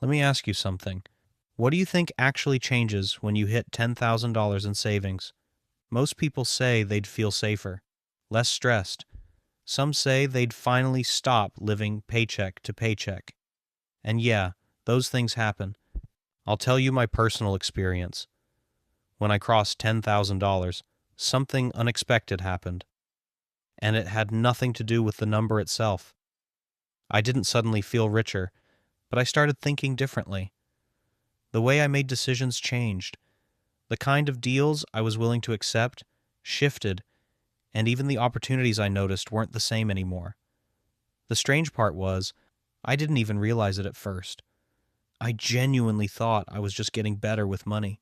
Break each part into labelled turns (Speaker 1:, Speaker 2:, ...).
Speaker 1: Let me ask you something. What do you think actually changes when you hit $10,000 in savings? Most people say they'd feel safer, less stressed. Some say they'd finally stop living paycheck to paycheck. And yeah, those things happen. I'll tell you my personal experience. When I crossed $10,000, something unexpected happened, and it had nothing to do with the number itself. I didn't suddenly feel richer, but I started thinking differently. The way I made decisions changed. The kind of deals I was willing to accept shifted, and even the opportunities I noticed weren't the same anymore. The strange part was, I didn't even realize it at first. I genuinely thought I was just getting better with money.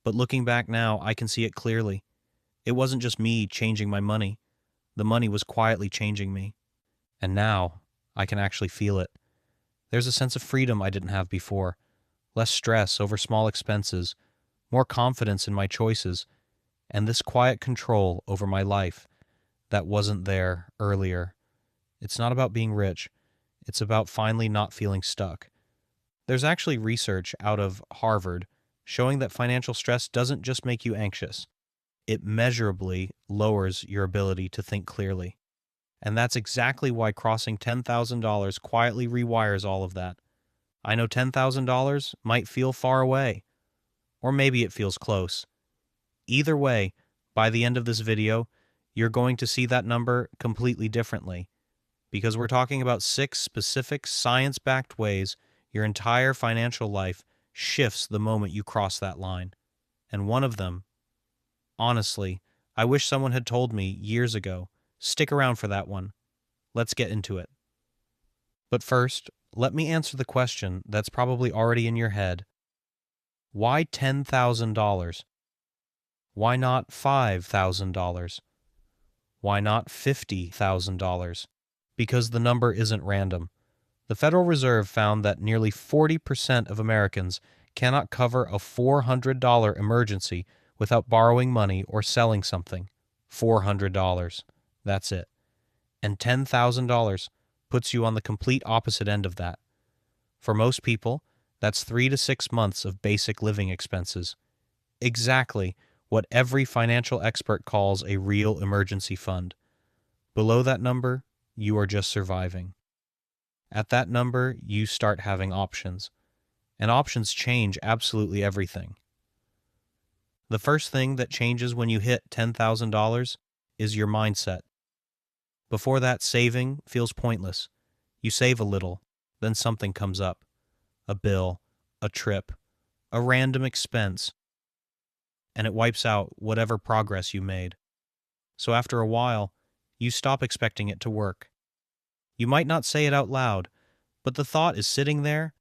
Speaker 1: But looking back now, I can see it clearly. It wasn't just me changing my money. The money was quietly changing me. And now, I can actually feel it. There's a sense of freedom I didn't have before. Less stress over small expenses, more confidence in my choices, and this quiet control over my life that wasn't there earlier. It's not about being rich. It's about finally not feeling stuck. There's actually research out of Harvard showing that financial stress doesn't just make you anxious. It measurably lowers your ability to think clearly. And that's exactly why crossing $10,000 quietly rewires all of that. I know $10,000 might feel far away, or maybe it feels close. Either way, by the end of this video, you're going to see that number completely differently, because we're talking about 6 specific science-backed ways your entire financial life shifts the moment you cross that line. And one of them, honestly, I wish someone had told me years ago. Stick around for that one. Let's get into it. But first, let me answer the question that's probably already in your head. Why $10,000? Why not $5,000? Why not $50,000? Because the number isn't random. The Federal Reserve found that nearly 40% of Americans cannot cover a $400 emergency without borrowing money or selling something. $400. That's it. And $10,000 puts you on the complete opposite end of that. For most people, that's 3 to 6 months of basic living expenses. Exactly what every financial expert calls a real emergency fund. Below that number, you are just surviving. At that number, you start having options. And options change absolutely everything. The first thing that changes when you hit $10,000 is your mindset. Before that, saving feels pointless. You save a little, then something comes up. A bill, a trip, a random expense, and it wipes out whatever progress you made. So after a while, you stop expecting it to work. You might not say it out loud, but the thought is sitting there,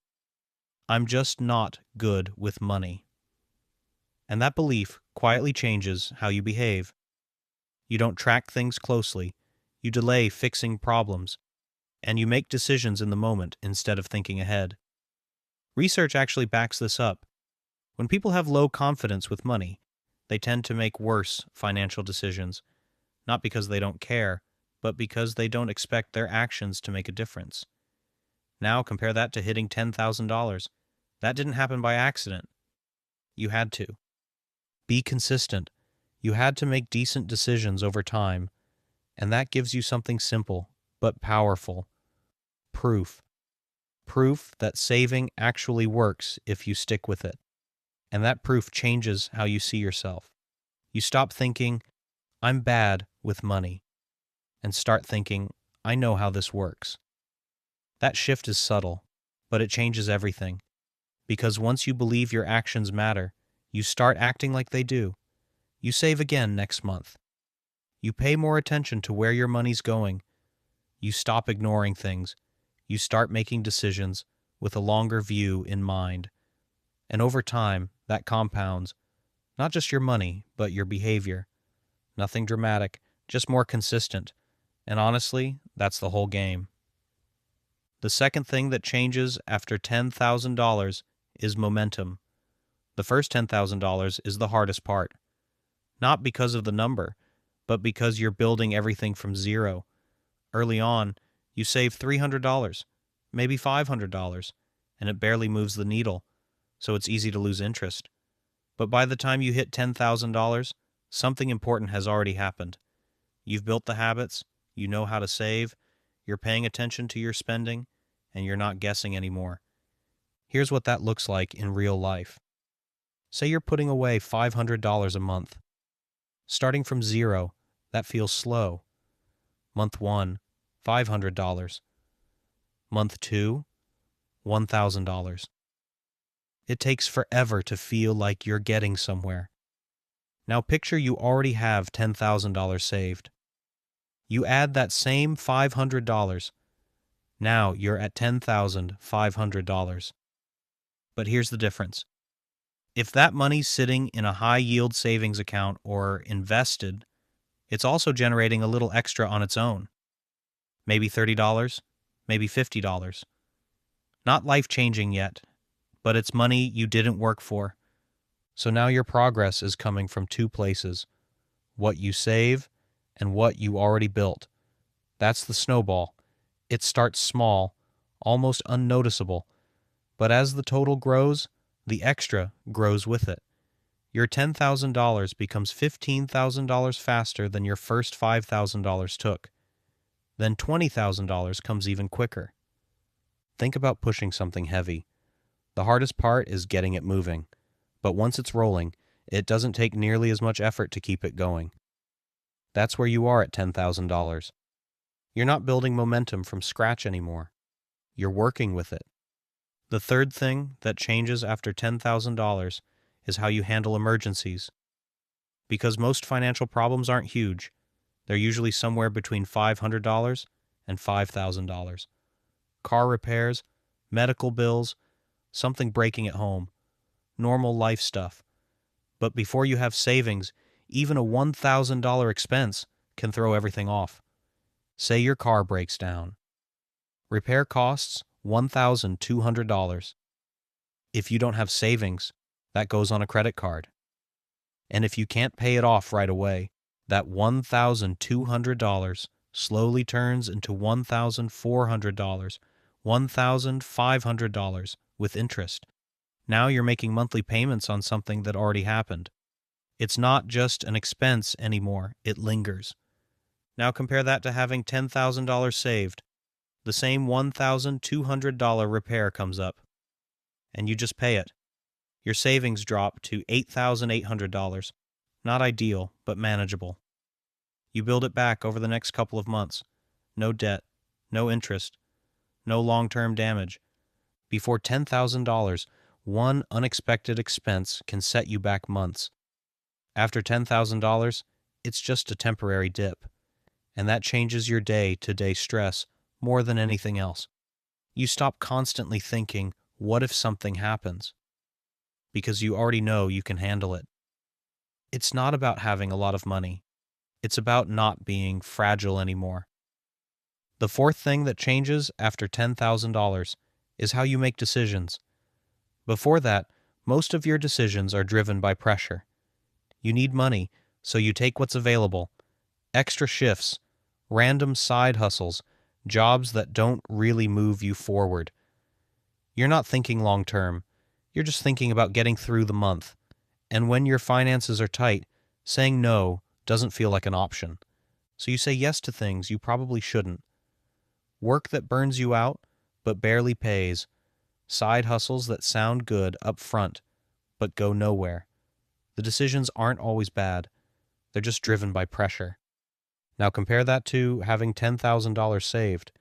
Speaker 1: I'm just not good with money. And that belief quietly changes how you behave. You don't track things closely, you delay fixing problems, and you make decisions in the moment instead of thinking ahead. Research actually backs this up. When people have low confidence with money, they tend to make worse financial decisions, not because they don't care, but because they don't expect their actions to make a difference. Now compare that to hitting $10,000. That didn't happen by accident. You had to. Be consistent. You had to make decent decisions over time, and that gives you something simple, but powerful. Proof. Proof that saving actually works if you stick with it. And that proof changes how you see yourself. You stop thinking, I'm bad with money, and start thinking, I know how this works. That shift is subtle, but it changes everything. Because once you believe your actions matter, you start acting like they do. You save again next month. You pay more attention to where your money's going. You stop ignoring things. You start making decisions with a longer view in mind. And over time, that compounds, not just your money, but your behavior. Nothing dramatic, just more consistent. And honestly, that's the whole game. The second thing that changes after $10,000 is momentum. The first $10,000 is the hardest part. Not because of the number, but because you're building everything from zero. Early on, you save $300, maybe $500, and it barely moves the needle, so it's easy to lose interest. But by the time you hit $10,000, something important has already happened. You've built the habits, you know how to save, you're paying attention to your spending, and you're not guessing anymore. Here's what that looks like in real life. Say you're putting away $500 a month. Starting from zero, that feels slow. Month 1, $500. Month 2, $1,000. It takes forever to feel like you're getting somewhere. Now picture you already have $10,000 saved. You add that same $500. Now you're at $10,500. But here's the difference. If that money's sitting in a high-yield savings account or invested, it's also generating a little extra on its own. Maybe $30, maybe $50. Not life-changing yet, but it's money you didn't work for. So now your progress is coming from two places: what you save and what you already built. That's the snowball. It starts small, almost unnoticeable, but as the total grows, the extra grows with it. Your $10,000 becomes $15,000 faster than your first $5,000 took. Then $20,000 comes even quicker. Think about pushing something heavy. The hardest part is getting it moving, but once it's rolling, it doesn't take nearly as much effort to keep it going. That's where you are at $10,000. You're not building momentum from scratch anymore. You're working with it. The third thing that changes after $10,000 is how you handle emergencies. Because most financial problems aren't huge, they're usually somewhere between $500 and $5,000. Car repairs, medical bills, something breaking at home, normal life stuff. But before you have savings, even a $1,000 expense can throw everything off. Say your car breaks down. Repair costs $1,200. If you don't have savings, that goes on a credit card. And if you can't pay it off right away, that $1,200 slowly turns into $1,400, $1,500 with interest. Now you're making monthly payments on something that already happened. It's not just an expense anymore, it lingers. Now compare that to having $10,000 saved. The same $1,200 repair comes up, and you just pay it. Your savings drop to $8,800. Not ideal, but manageable. You build it back over the next couple of months. No debt, no interest, no long-term damage. Before $10,000, one unexpected expense can set you back months. After $10,000, it's just a temporary dip, and that changes your day-to-day stress more than anything else. You stop constantly thinking, what if something happens? Because you already know you can handle it. It's not about having a lot of money. It's about not being fragile anymore. The fourth thing that changes after $10,000 is how you make decisions. Before that, most of your decisions are driven by pressure. You need money, so you take what's available. Extra shifts, random side hustles, jobs that don't really move you forward. You're not thinking long term. You're just thinking about getting through the month. And when your finances are tight, saying no doesn't feel like an option. So you say yes to things you probably shouldn't. Work that burns you out, but barely pays. Side hustles that sound good up front, but go nowhere. The decisions aren't always bad. They're just driven by pressure. Now compare that to having $10,000 saved.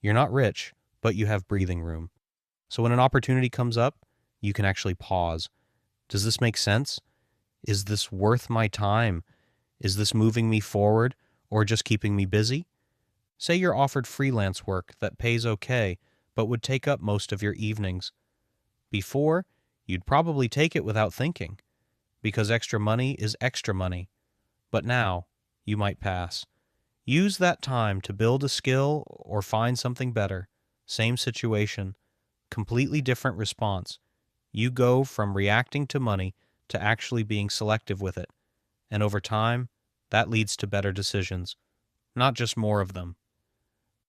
Speaker 1: You're not rich, but you have breathing room. So when an opportunity comes up, you can actually pause. Does this make sense? Is this worth my time? Is this moving me forward or just keeping me busy? Say you're offered freelance work that pays okay, but would take up most of your evenings. Before, you'd probably take it without thinking, because extra money is extra money. But now, you might pass. Use that time to build a skill or find something better. Same situation, completely different response. You go from reacting to money to actually being selective with it. And over time, that leads to better decisions, not just more of them.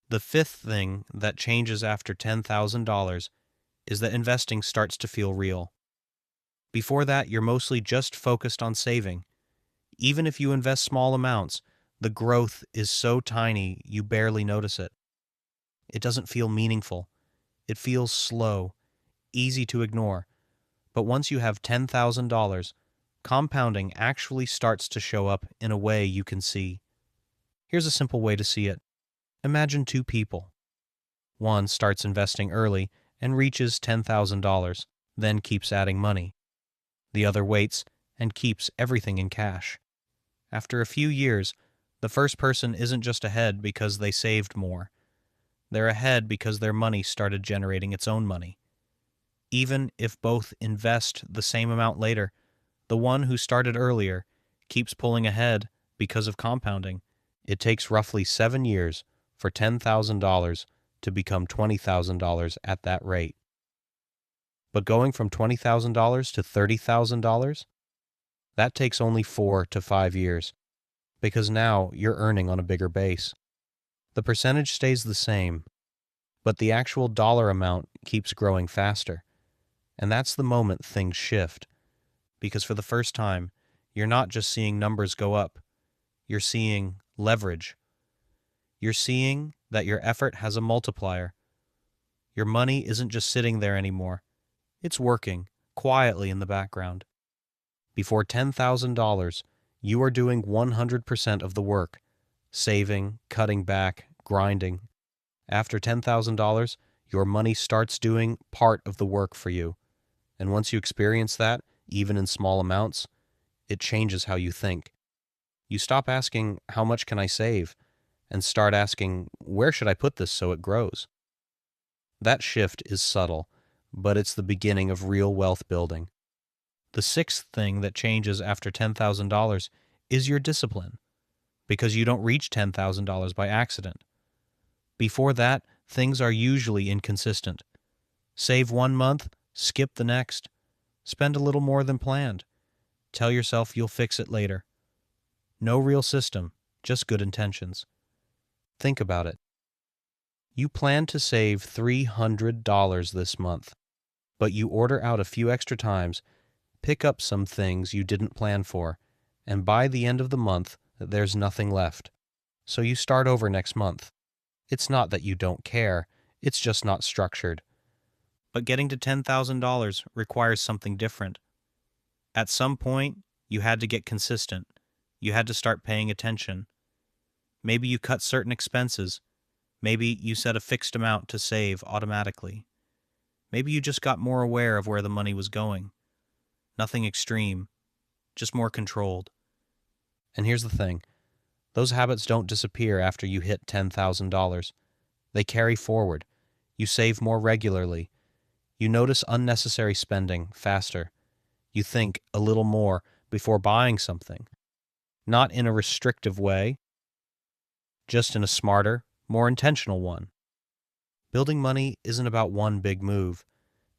Speaker 1: The fifth thing that changes after $10,000 is that investing starts to feel real. Before that, you're mostly just focused on saving. Even if you invest small amounts, the growth is so tiny you barely notice it. It doesn't feel meaningful. It feels slow, easy to ignore. But once you have $10,000, compounding actually starts to show up in a way you can see. Here's a simple way to see it. Imagine two people. One starts investing early and reaches $10,000, then keeps adding money. The other waits and keeps everything in cash. After a few years, the first person isn't just ahead because they saved more. They're ahead because their money started generating its own money. Even if both invest the same amount later, the one who started earlier keeps pulling ahead because of compounding. It takes roughly 7 years for $10,000 to become $20,000 at that rate. But going from $20,000 to $30,000, that takes only 4 to 5 years, because now you're earning on a bigger base. The percentage stays the same, but the actual dollar amount keeps growing faster. And that's the moment things shift, because for the first time, you're not just seeing numbers go up, you're seeing leverage. You're seeing that your effort has a multiplier. Your money isn't just sitting there anymore. It's working quietly in the background. Before $10,000, you are doing 100% of the work, saving, cutting back, grinding. After $10,000, your money starts doing part of the work for you. And once you experience that, even in small amounts, it changes how you think. You stop asking, how much can I save? And start asking, where should I put this so it grows? That shift is subtle, but it's the beginning of real wealth building. The sixth thing that changes after $10,000 is your discipline, because you don't reach $10,000 by accident. Before that, things are usually inconsistent. Save 1 month, skip the next. Spend a little more than planned. Tell yourself you'll fix it later. No real system, just good intentions. Think about it. You plan to save $300 this month, but you order out a few extra times, pick up some things you didn't plan for, and by the end of the month, there's nothing left. So you start over next month. It's not that you don't care, it's just not structured. But getting to $10,000 requires something different. At some point, you had to get consistent. You had to start paying attention. Maybe you cut certain expenses. Maybe you set a fixed amount to save automatically. Maybe you just got more aware of where the money was going. Nothing extreme, just more controlled. And here's the thing. Those habits don't disappear after you hit $10,000. They carry forward. You save more regularly. You notice unnecessary spending faster. You think a little more before buying something. Not in a restrictive way, just in a smarter, more intentional one. Building money isn't about one big move.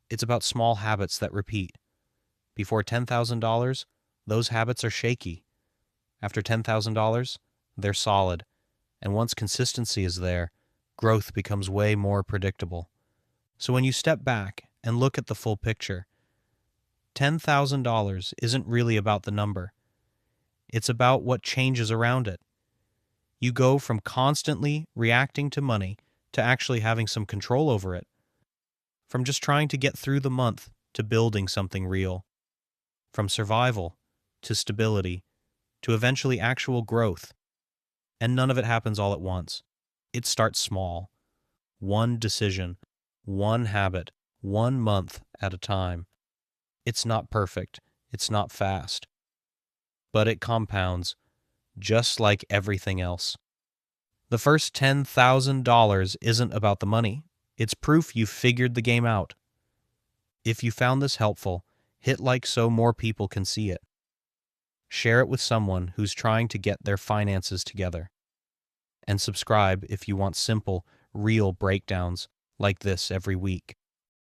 Speaker 1: It's about small habits that repeat. Before $10,000, those habits are shaky. After $10,000, they're solid. And once consistency is there, growth becomes way more predictable. So when you step back and look at the full picture, $10,000 isn't really about the number. It's about what changes around it. You go from constantly reacting to money to actually having some control over it. From just trying to get through the month to building something real. From survival to stability to eventually actual growth. And none of it happens all at once. It starts small. One decision, one habit, 1 month at a time. It's not perfect. It's not fast. But it compounds, just like everything else. The first $10,000 isn't about the money. It's proof you've figured the game out. If you found this helpful, hit like so more people can see it. Share it with someone who's trying to get their finances together. And subscribe if you want simple, real breakdowns like this every week.